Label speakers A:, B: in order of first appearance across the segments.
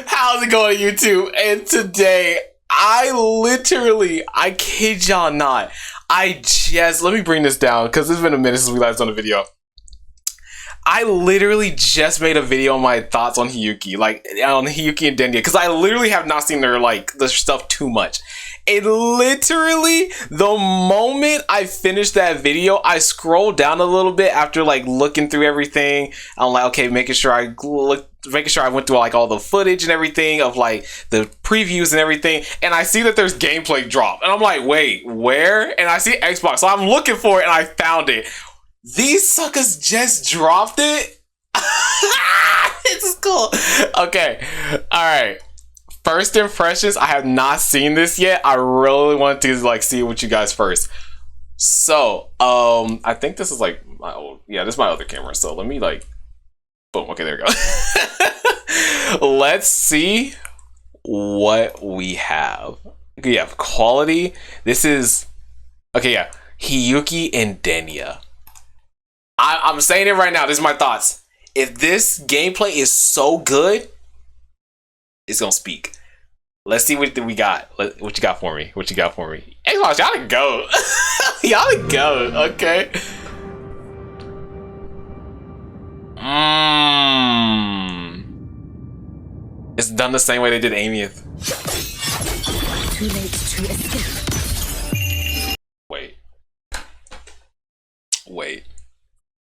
A: How's it going, YouTube? And today, I kid y'all not, let me bring this down because it's been a minute since we last done a video. I literally just made a video on my thoughts on Hiyuki, like on Hiyuki and Denia, because I literally have not seen their stuff too much. And literally, the moment I finished that video, I scrolled down a little bit after like looking through everything. I'm like, okay, making sure I went through like all the footage and everything of like the previews and everything, and I see that there's gameplay drop, and I'm like, wait, where? And I see Xbox, so I'm looking for it, and I found it. These suckers just dropped it. This is cool. Okay, all right. First impressions. I have not seen this yet. I really want to like see what you guys first. So, I think this is like my old. Yeah, this is my other camera. So let me like, boom. Okay, there we go. Let's see what we have. We have quality. This is okay. Yeah, Hiyuki and Denia. I'm saying it right now. This is my thoughts. If this gameplay is so good, it's gonna speak. Let's see what we got. What you got for me? What you got for me? Xbox, y'all to go. Y'all to go. Okay. It's done the same way they did Amieth.
B: Too late to escape.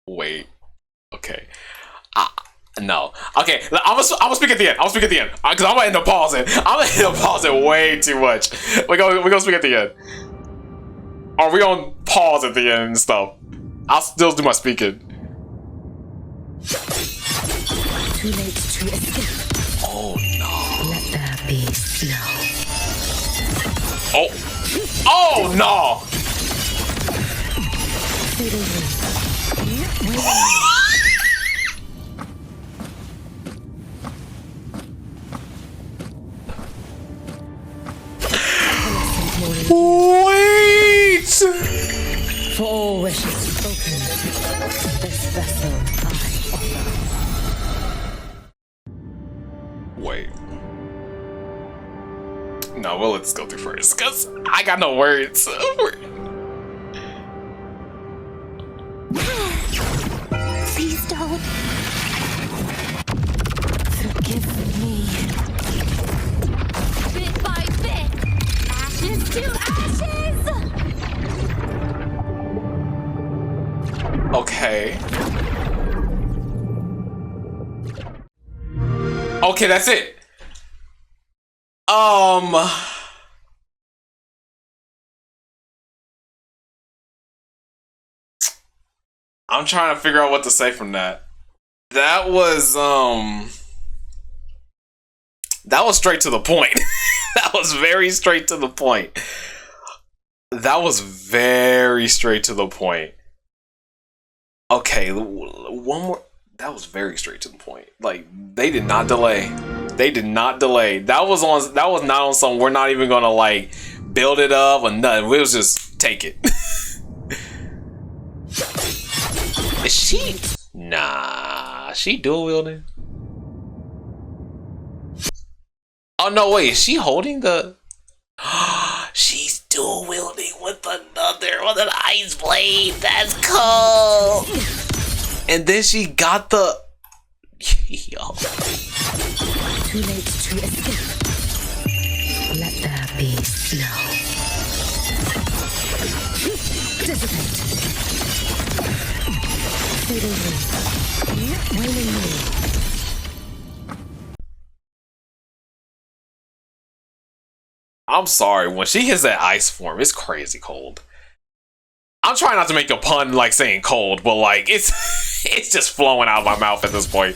A: Wait. Okay. No. Okay. I'm gonna speak at the end. I'll speak at the end because I'm gonna end up pausing. I'm gonna end up pausing way too much. We're gonna speak at the end. Or we gonna pause at the end and stuff. I'll still do my speaking.
B: Too late to escape.
A: Oh no.
B: Let there be snow.
A: Oh no. Wait!
B: For all wishes spoken, this vessel I offer.
A: Wait. No, well, let's go through first, because I got no words.
B: Please don't. Forgive me. Bit by bit. Ashes to ashes!
A: Okay. Okay, that's it. I'm trying to figure out what to say from that. That was straight to the point. That was very straight to the point. That was very straight to the point. Okay, one more. That was very straight to the point. Like, they did not delay. They did not delay. That was not on some, we're not even gonna like build it up or nothing. We was just take it. Is she? Nah, she dual wielding. Oh no, wait, is she holding the? She's dual wielding with an ice blade. That's cool. And then she got the. Yo.
B: Too late to escape. Let there be snow. Dissipate. Fade away. Waning me.
A: I'm sorry, when she hits that ice form, it's crazy cold. I'm trying not to make a pun like saying cold, but like it's just flowing out of my mouth at this point.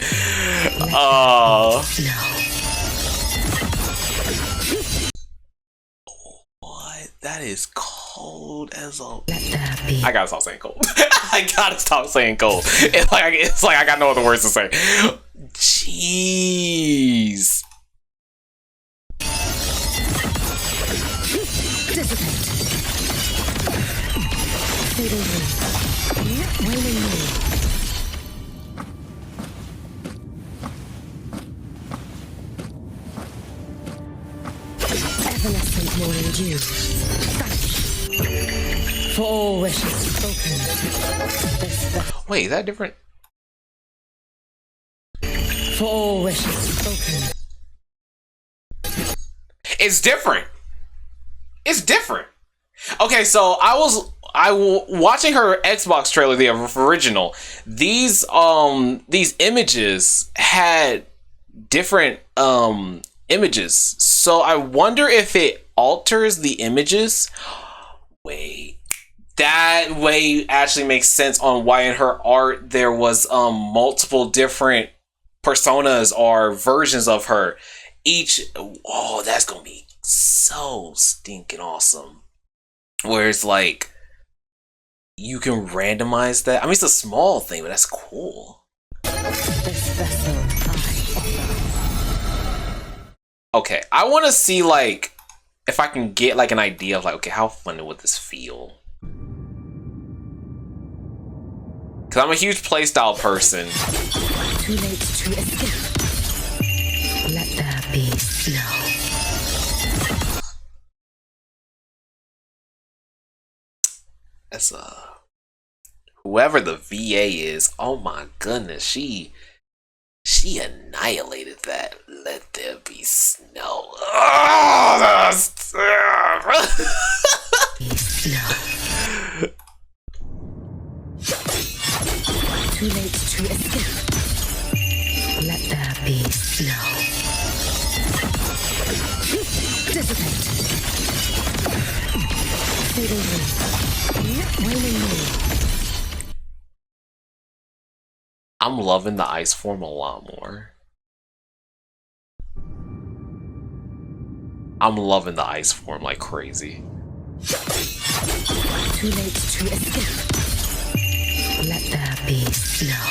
A: What? That is cold as a. I gotta stop saying cold. I gotta stop saying cold. It's like I got no other words to say. Jeez.
B: Evanescent morning dew. For all wishes spoken.
A: Wait, is that different?
B: For all wishes spoken.
A: It's different. It's different. Okay, so I was watching her Xbox trailer, the original. These images had different images. So I wonder if it alters the images. Wait. That way actually makes sense on why in her art there was multiple different personas or versions of her. Each, oh, that's gonna be so stinking awesome. Where it's like you can randomize that. I mean, it's a small thing, but that's cool. Okay, I want to see like if I can get like an idea of like, okay, how fun would this feel? Because I'm a huge playstyle person.
B: Too late to escape. Let there be snow.
A: That's whoever the VA is, oh my goodness, she annihilated that. Let there be snow. Oh, that's
B: Too late to escape. Let there be snow. Dissipate. Fading wind. Waning moon.
A: I'm loving the ice form a lot more. I'm loving the ice form like crazy.
B: Too late to escape. Let there be snow.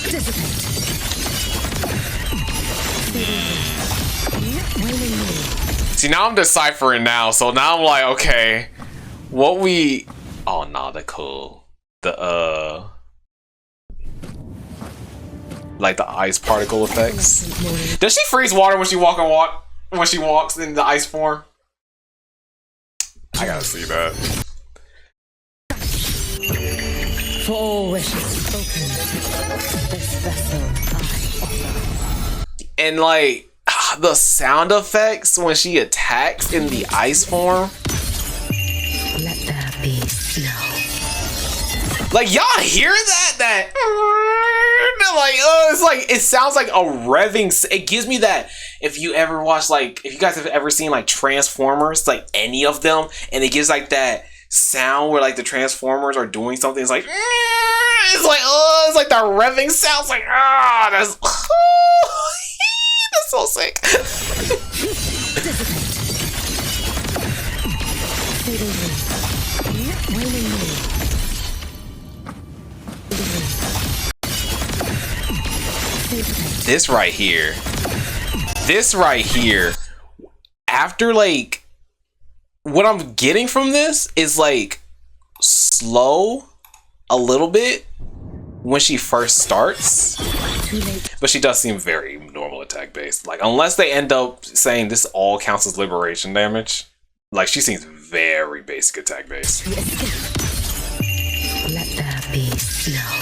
B: Dissipate. Waning moon.
A: See, now I'm deciphering now, so now I'm like, okay, what we... Oh, nah, they're cool. The, like the ice particle effects. Does she freeze water when she when she walks in the ice form? I gotta see that.
B: For all wishes spoken. This vessel I offer.
A: And like the sound effects when she attacks in the ice form.
B: Let there be snow.
A: Like y'all hear that like it's like it sounds like a revving. It gives me that. If you ever watch like if you guys have ever seen like Transformers, like any of them, and it gives like that sound where like the Transformers are doing something. It's like it's like that revving sound. It's like that's that's so sick. This right here, after like, what I'm getting from this is like slow a little bit when she first starts, but she does seem very normal attack based. Like, unless they end up saying this all counts as liberation damage, like she seems very basic attack based.
B: Let there be snow.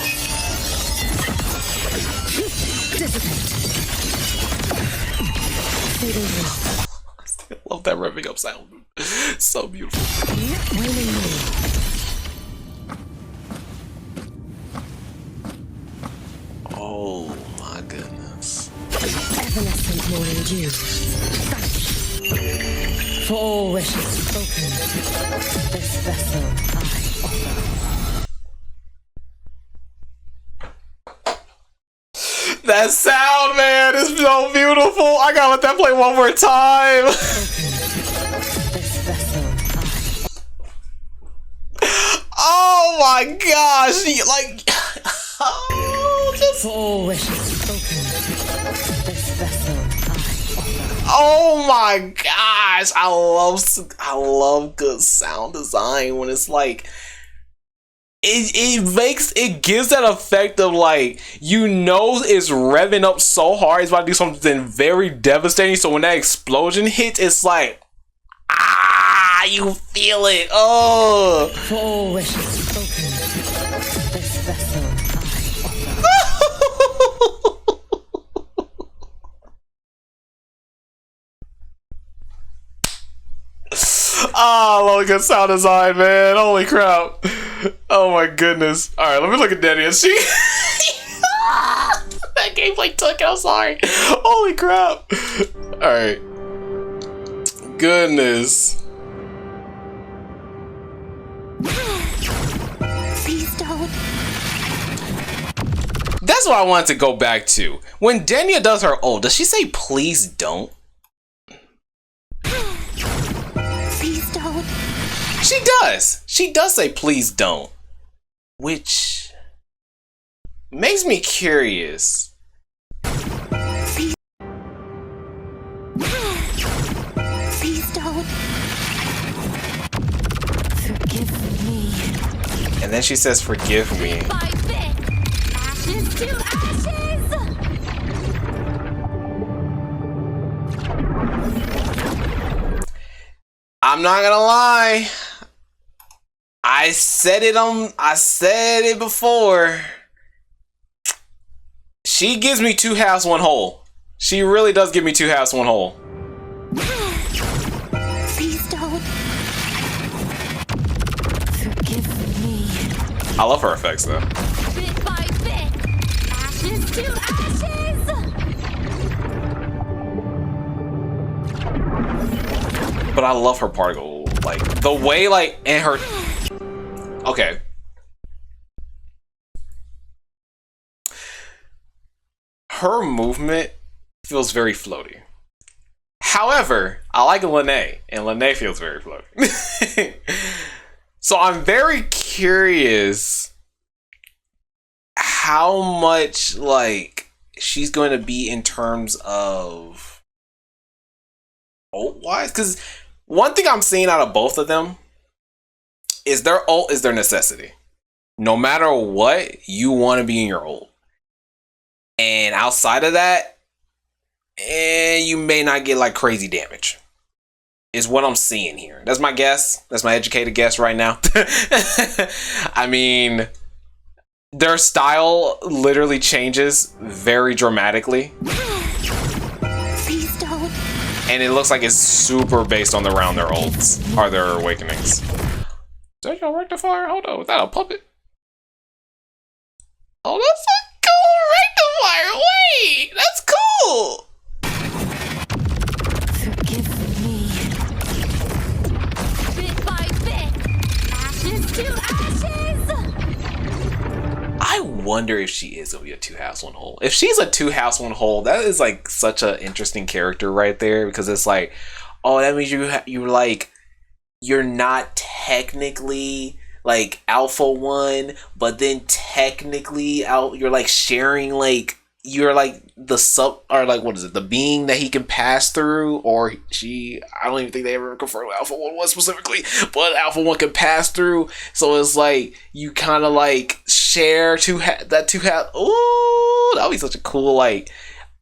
A: I love that revving up sound. So beautiful. Oh my goodness.
B: Evanescent morning dew. For all wishes spoken. This vessel I offer.
A: That sound, man, is so beautiful. I gotta let that play one more time. Oh my gosh, like, oh, just.
B: For all wishes spoken. This vessel I offer.
A: Oh my gosh, I love good sound design when it's like it gives that effect of like, you know, it's revving up so hard, it's about to do something very devastating. So when that explosion hits, it's like, you feel it. Oh,
B: For all wishes spoken, this vessel
A: oh, look at sound design, man. Holy crap. Oh my goodness. Alright, let me look at Denia. She that gameplay took it, I'm sorry. Holy crap. Alright. Goodness.
B: Please don't.
A: That's what I wanted to go back to. When Denia does her ult, does she say please don't?
B: Please don't.
A: She does. She does say please don't. Which makes me curious.
B: Please don't. Forgive me.
A: And then she says forgive me.
B: By bit, ashes to ashes.
A: I'm not gonna lie. I said it before. She gives me two halves, one whole. She really does give me two halves, one whole.
B: Please don't. Forgive me.
A: I love her effects though.
B: Bit by bit, ashes to ashes.
A: But I love her particle. Like, the way, like, and her... Okay. Her movement feels very floaty. However, I like Lene, and Lene feels very floaty. So I'm very curious how much, like, she's going to be in terms of ult-wise, because one thing I'm seeing out of both of them is their ult is their necessity. No matter what, you want to be in your ult. And outside of that, you may not get like crazy damage. Is what I'm seeing here. That's my guess. That's my educated guess right now. I mean, their style literally changes very dramatically.
B: Please don't.
A: And it looks like it's super based on around their ults or their awakenings. Is that your rectifier? Hold on, was that a puppet? Oh, that's a cool rectifier. Wait, that's cool.
B: Forgive me. Bit by bit, ashes to ashes.
A: I wonder if she is gonna be a two halves, one whole. If she's a two halves, one whole, that is like such an interesting character right there, because it's like, oh, that means you're not technically like alpha one, but then technically you're like sharing, like you're like the sub, or like what is it, the being that he can pass through, or she, I don't even think they ever confirmed what alpha one was specifically, but alpha one can pass through. So it's like you kind of like share that two half. Ooh, that would be such a cool like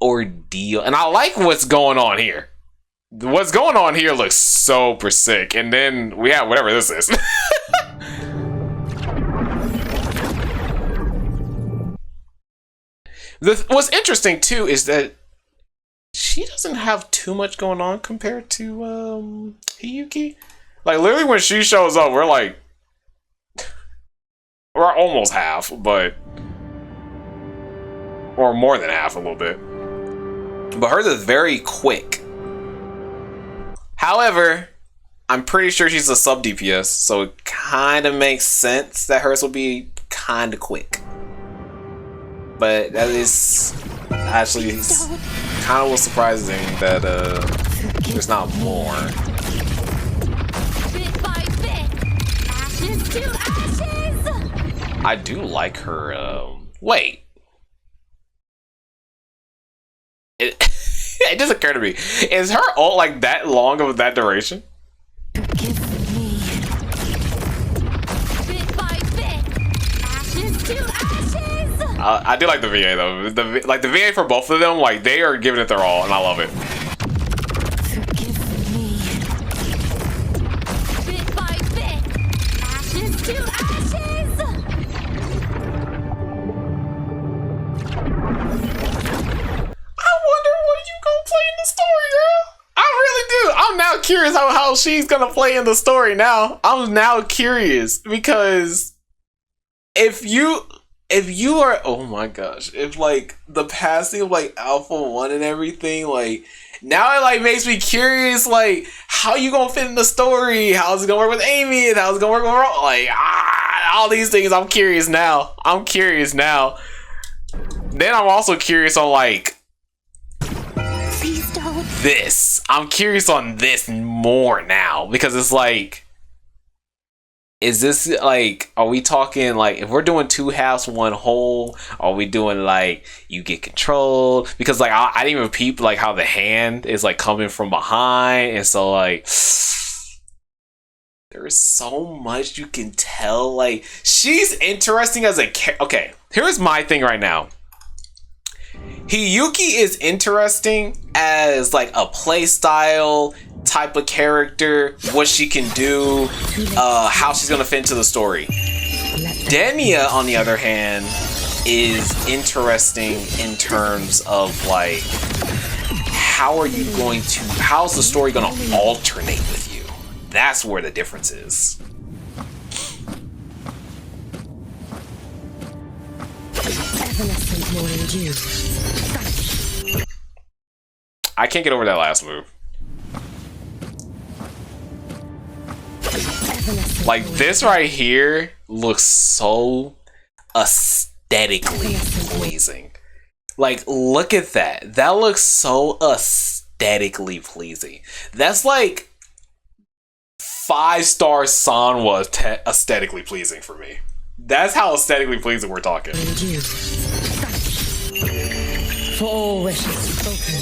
A: ordeal. And I like what's going on here. What's going on here looks super sick. And then we have whatever this is. What's interesting too is that she doesn't have too much going on compared to Hiyuki. Like literally when she shows up, we're like, we're almost half, but or more than half a little bit. But hers is very quick. However, I'm pretty sure she's a sub DPS, so it kind of makes sense that hers will be kind of quick. But that is actually kind of was surprising that there's not more.
B: Bit by bit, ashes to ashes.
A: I do like her. Wait, it just occurred to me: is her ult like that long of that duration?
B: Forgive me. Bit by bit,
A: I do like the VA though. The VA for both of them, like they are giving it their all, and I love it.
B: Forgive me.
C: Bit by bit, ashes to ashes.
A: I wonder what you gonna play in the story, girl. I really do. I'm now curious how she's gonna play in the story now. I'm now curious because if you are, oh my gosh, if like the passing of like Alpha 1 and everything, like now it like makes me curious, like how you gonna fit in the story, how's it gonna work with Amy, and how's it gonna work with Ro, like all these things. I'm curious now. Then I'm also curious on like
C: Please don't.
A: this. I'm curious on this more now because it's like, is this like, are we talking like if we're doing 2 halves 1 whole, are we doing like you get controlled? Because like I didn't even peep like how the hand is like coming from behind, and so like there's so much you can tell. Like she's interesting as a okay, here's my thing right now. Hiyuki is interesting as like a play style type of character, what she can do, how she's gonna fit into the story. Denia, on the other hand, is interesting in terms of like how's the story gonna alternate with you? That's where the difference is.
B: Evanescent morning dew.
A: I can't get over that last move. Like this right here looks so aesthetically pleasing. Like look at that. That looks so aesthetically pleasing. That's like 5-star Sanwa aesthetically pleasing for me. That's how aesthetically pleasing we're talking.
B: For all wishes spoken.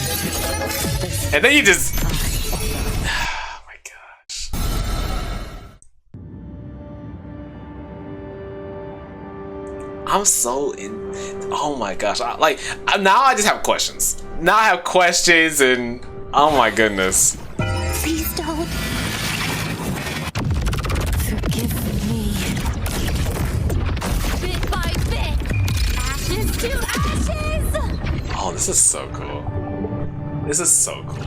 A: And then you just, oh my gosh. I'm so in, oh my gosh. Now I just have questions. Now I have questions and oh my goodness.
C: Please don't.
B: Forgive me.
C: Bit by bit, ashes to ashes.
A: Oh, this is so cool. This is so cool.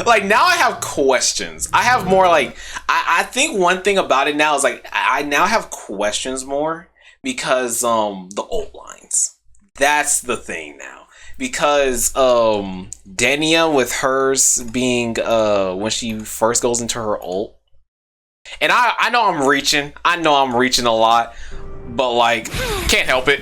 A: Like now I have questions. I have more like, I think one thing about it now is like, I now have questions more because the old lines. That's the thing now. Because Denia with hers being when she first goes into her ult. And I know I'm reaching. I know I'm reaching a lot. But like, can't help it.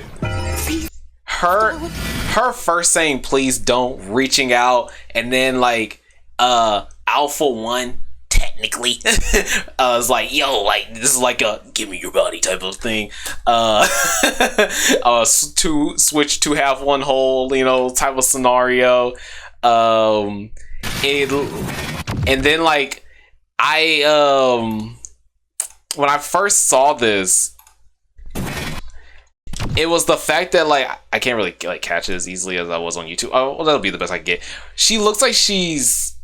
A: Her first saying please don't, reaching out, and then like Alpha 1 technically is like, yo, like this is like a give me your body type of thing. Switch 2 half 1 whole, you know, type of scenario. And then like when I first saw this, it was the fact that like I can't really like catch it as easily as I was on YouTube. Oh, well, that'll be the best I can get. She looks like she's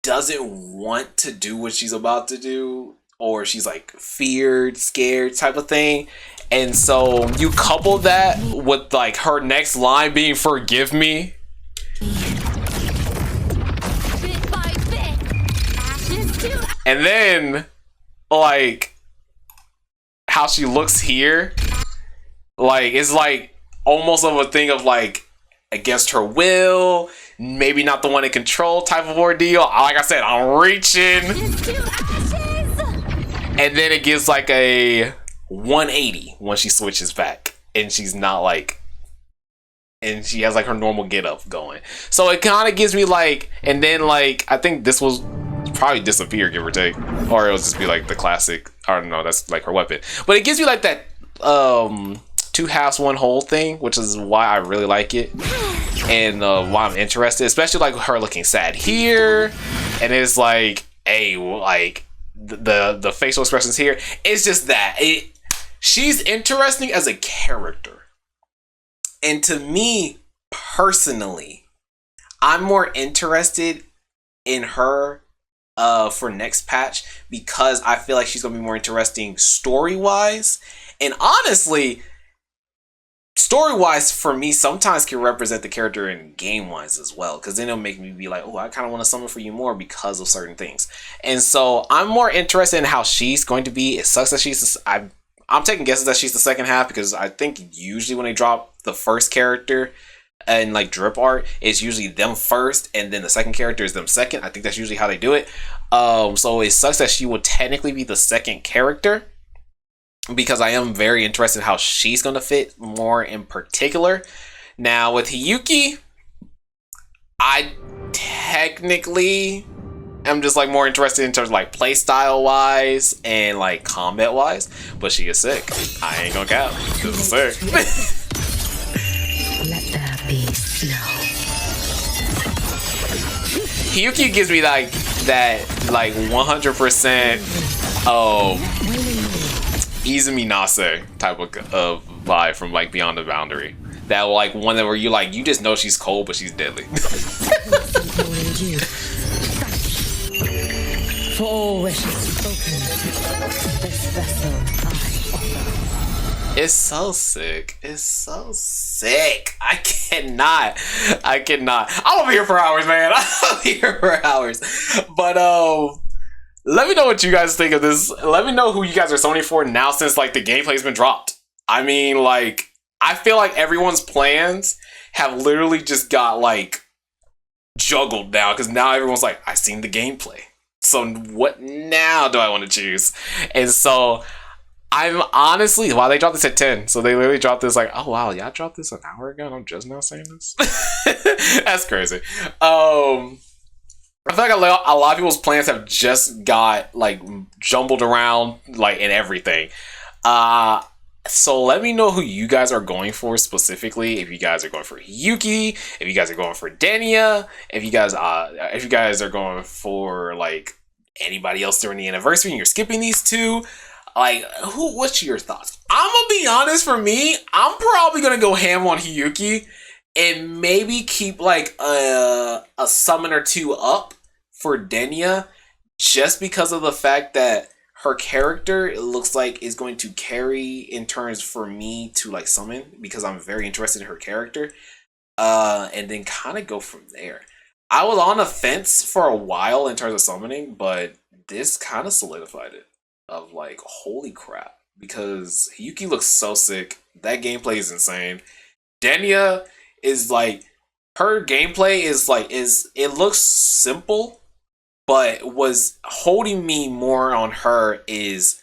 A: doesn't want to do what she's about to do, or she's like feared, scared type of thing. And so you couple that with like her next line being "forgive me."
C: Bit by bit, ashes to
A: And then like how she looks here, like it's like almost of a thing of like against her will, maybe not the one in control type of ordeal. Like I said, I'm reaching.
C: ashes to ashes.
A: And then it gives like a 180 when she switches back, and she's not like, and she has like her normal get up going. So it kind of gives me like, and then like I think this will probably disappear, give or take, or it'll just be like the classic. I don't know, that's like her weapon. But it gives me like that 2 halves 1 whole thing, which is why I really like it, and why I'm interested, especially like her looking sad here, and it's like a like the facial expressions here. It's just that she's interesting as a character. And to me, personally, I'm more interested in her for next patch because I feel like she's going to be more interesting story-wise. And honestly, story-wise, for me, sometimes can represent the character in game-wise as well. Because then it'll make me be like, oh, I kind of want to summon for you more because of certain things. And so I'm more interested in how she's going to be. It sucks that she's... I'm taking guesses that she's the second half because I think usually when they drop the first character and like drip art, it's usually them first and then the second character is them second. I think that's usually how they do it. So it sucks that she would technically be the second character because I am very interested in how she's going to fit more in particular. Now with Hiyuki, I technically am just like more interested in terms of like play style wise and like combat wise, but she is sick. I ain't gonna cap. This is sick.
B: Let there be snow.
A: Hiyuki gives me like that like 100% Izumi Nase type of vibe from like Beyond the Boundary. That like one that where you like you just know she's cold but she's deadly.
B: For all wishes spoken, this vessel I offer.
A: It's so sick. It's so sick. I cannot. I'm over here for hours, man. I'm here for hours. But let me know what you guys think of this. Let me know who you guys are summoning for now since like the gameplay's been dropped. I mean, like, I feel like everyone's plans have literally just got like juggled now because now everyone's like, I've seen the gameplay. So what now do I want to choose? And so I'm honestly, wow, they dropped this at 10. So they literally dropped this like, oh wow, y'all dropped this an hour ago and I'm just now saying this? That's crazy. I feel like a lot of people's plans have just got like jumbled around like in everything. So let me know who you guys are going for specifically. If you guys are going for Hiyuki, if you guys are going for Denia, if you guys are going for like anybody else during the anniversary and you're skipping these two, like what's your thoughts? I'm gonna be honest, for me, I'm probably gonna go ham on Hiyuki and maybe keep like a summon or two up for Denia just because of the fact that her character, it looks like, is going to carry in terms for me to like summon because I'm very interested in her character. And then kind of go from there. I was on the fence for a while in terms of summoning, but this kind of solidified it. Of like, holy crap. Because Hiyuki looks so sick. That gameplay is insane. Denia is like, her gameplay is like, it looks simple. But what's holding me more on her is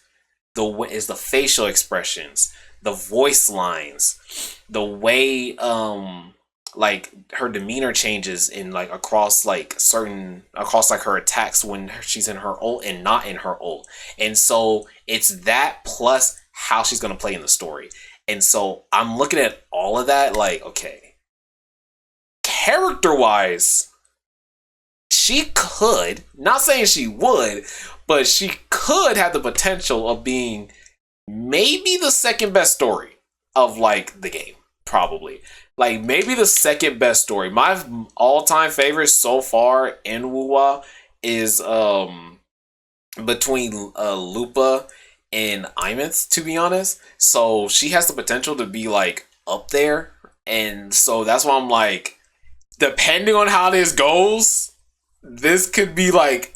A: the facial expressions, the voice lines, the way like her demeanor changes in like across like her attacks when she's in her ult and not in her ult. And so it's that plus how she's gonna play in the story. And so I'm looking at all of that like, okay, character wise, she could, not saying she would, but she could have the potential of being maybe the second best story of like the game, probably. Like maybe the second best story. My all-time favorite so far in Wuwa is between Lupa and Imets, to be honest. So she has the potential to be like up there. And so that's why I'm like, depending on how this goes, this could be like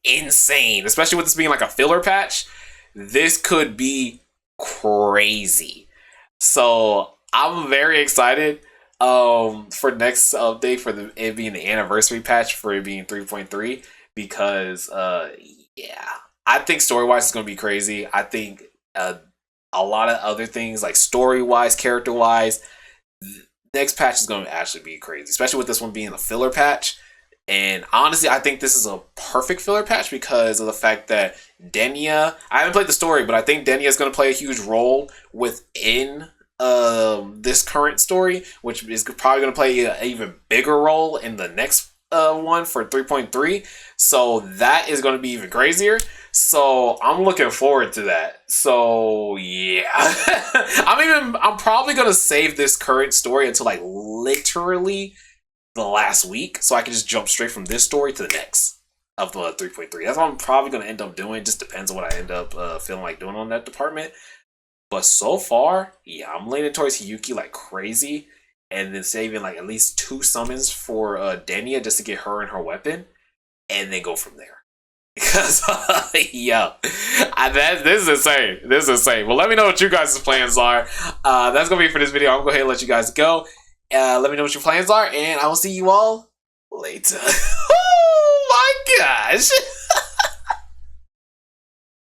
A: insane, especially with this being like a filler patch. This could be crazy. So I'm very excited for next update for it being the anniversary patch, for it being 3.3, because yeah, I think story-wise it's gonna be crazy. I think a lot of other things like story-wise, character-wise, next patch is gonna actually be crazy, especially with this one being a filler patch. And honestly, I think this is a perfect filler patch because of the fact that Denia, I haven't played the story, but I think Denia is going to play a huge role within this current story, which is probably going to play an even bigger role in the next one for 3.3. So that is going to be even crazier. So I'm looking forward to that. So yeah, I'm probably gonna save this current story until like literally the last week, so I can just jump straight from this story to the next of the 3.3. That's what I'm probably gonna end up doing. Just depends on what I end up feeling like doing on that department. But so far, yeah, I'm leaning towards Hiyuki like crazy, and then saving like at least 2 summons for Denia just to get her and her weapon, and then go from there. Because, yo, this is insane. This is insane. Well, let me know what you guys' plans are. That's going to be it for this video. I'm going to go ahead and let you guys go. Let me know what your plans are, and I will see you all later. Oh, my gosh.